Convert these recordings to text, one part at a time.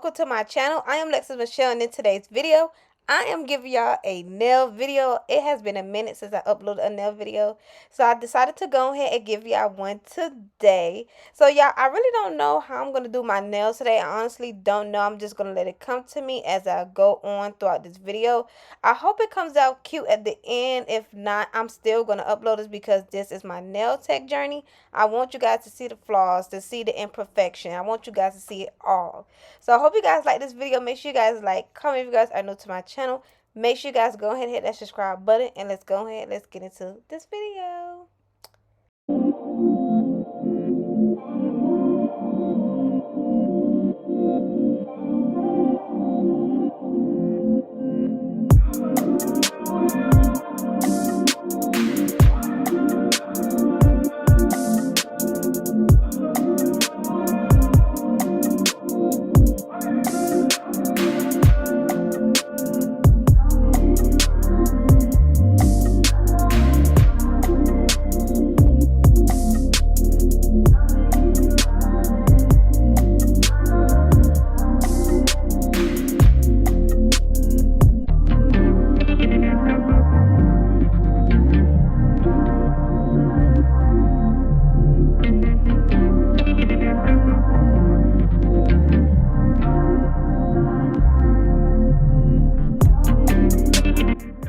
welcome to my channel. I am Lexus Michelle, and in today's video, I am giving y'all a nail video. It has been a minute since I uploaded a nail video, so I decided to go ahead and give y'all one today. So y'all, I really don't know how I'm going to do my nails today. I honestly don't know. I'm just going to let it come to me as I go on throughout this video. I hope it comes out cute at the end. If not, I'm still going to upload this because this is my nail tech journey. I want you guys to see the flaws, to see the imperfection. I want you guys to see it all. So I hope you guys like this video. Make sure you guys like, comment if you guys are new to my channel. Make sure you guys go ahead and hit that subscribe button, and let's go ahead, let's get into this video.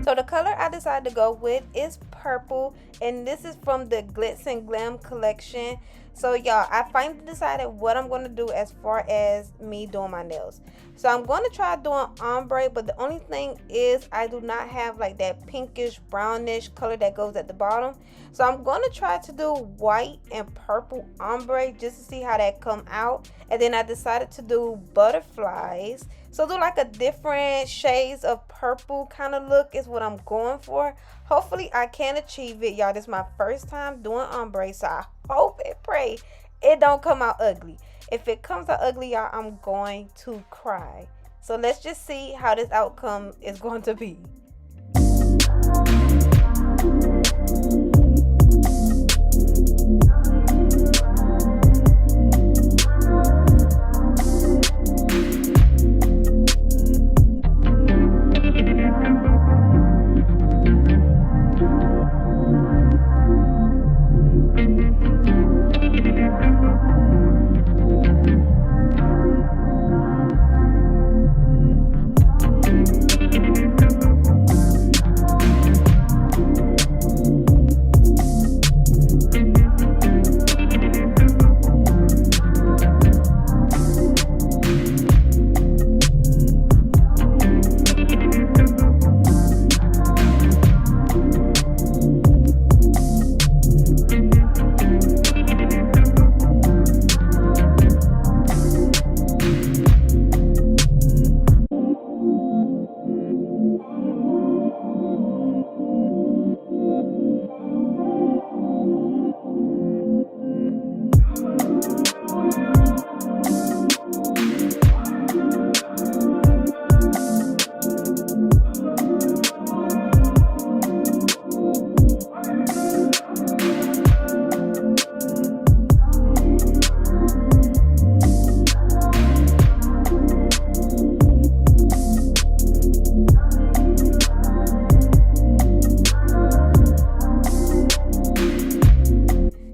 So the color I decided to go with is purple, and this is from the Glitz and Glam collection. So y'all, I finally decided what I'm going to do as far as me doing my nails. So I'm going to try doing ombre, but the only thing is I do not have like that pinkish brownish color that goes at the bottom. So I'm going to try to do white and purple ombre just to see how that come out. And then I decided to do butterflies. So do like a different shades of purple kind of look is what I'm going for. Hopefully I can achieve it, y'all. This is my first time doing ombre, so I hope and pray it don't come out ugly. If it comes out ugly, y'all, I'm going to cry. So let's just see how this outcome is going to be.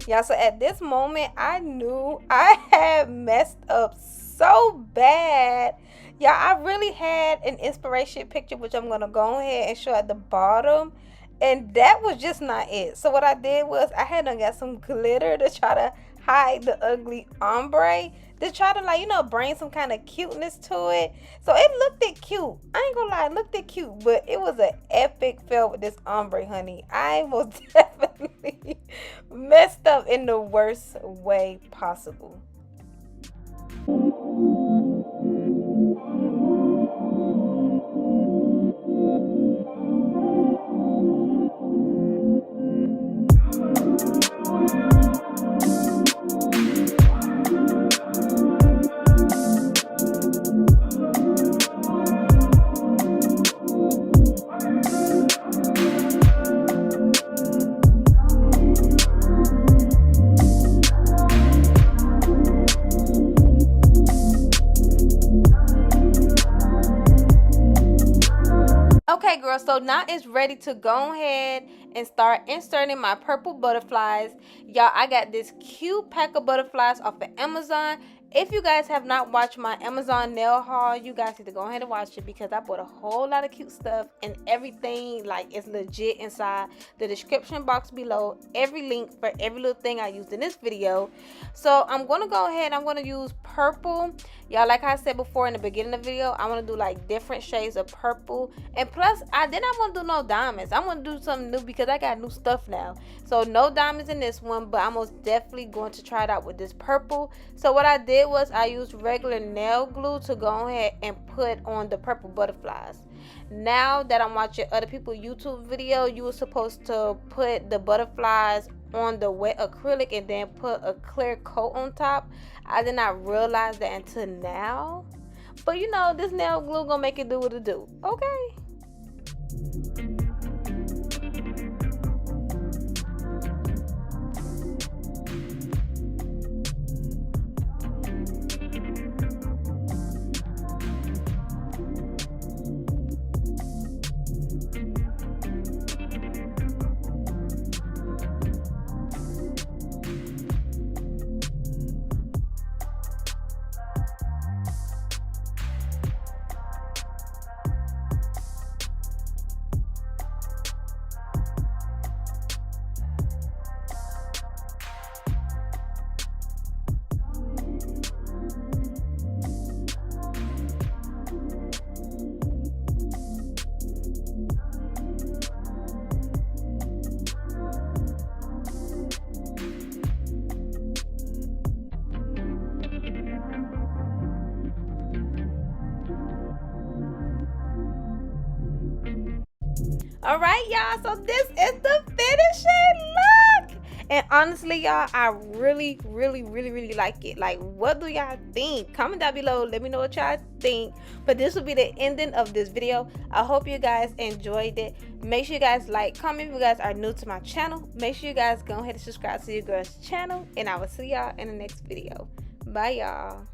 Yeah, so at this moment, I knew I had messed up so bad. Yeah, I really had an inspiration picture, which I'm going to go ahead and show at the bottom. And that was just not it. So what I did was I had to get some glitter to try to hide the ugly ombre. To try to, like, you know, bring some kind of cuteness to it. So it looked it cute. I ain't gonna lie, it looked it cute. But it was an epic fail with this ombre, honey. I most definitely messed up in the worst way possible. So now it's ready to go ahead and start inserting my purple butterflies. Y'all, I got this cute pack of butterflies off of Amazon. If you guys have not watched my Amazon nail haul, you guys need to go ahead and watch it, because I bought a whole lot of cute stuff, and everything like is legit inside the description box below. Every link for every little thing I used in this video. So I'm gonna go ahead, I'm gonna use purple. Y'all, like I said before in the beginning of the video, I want to do like different shades of purple. And plus, I did not want to do no diamonds. I want to do something new because I got new stuff now. So no diamonds in this one, but I'm most definitely going to try it out with this purple. So what I did was I used regular nail glue to go ahead and put on the purple butterflies. Now that I'm watching other people's YouTube video, you were supposed to put the butterflies on the wet acrylic and then put a clear coat on top. I did not realize that until now, but you know, this nail glue gonna make it do what it do. Okay. All right, y'all, so this is the finishing look, and honestly, y'all, I really like it. Like, what do y'all think? Comment down below, let me know what y'all think. But this will be the ending of this video. I hope you guys enjoyed it. Make sure you guys like, comment if you guys are new to my channel. Make sure you guys go ahead and subscribe to your girl's channel, and I will see y'all in the next video. Bye, y'all.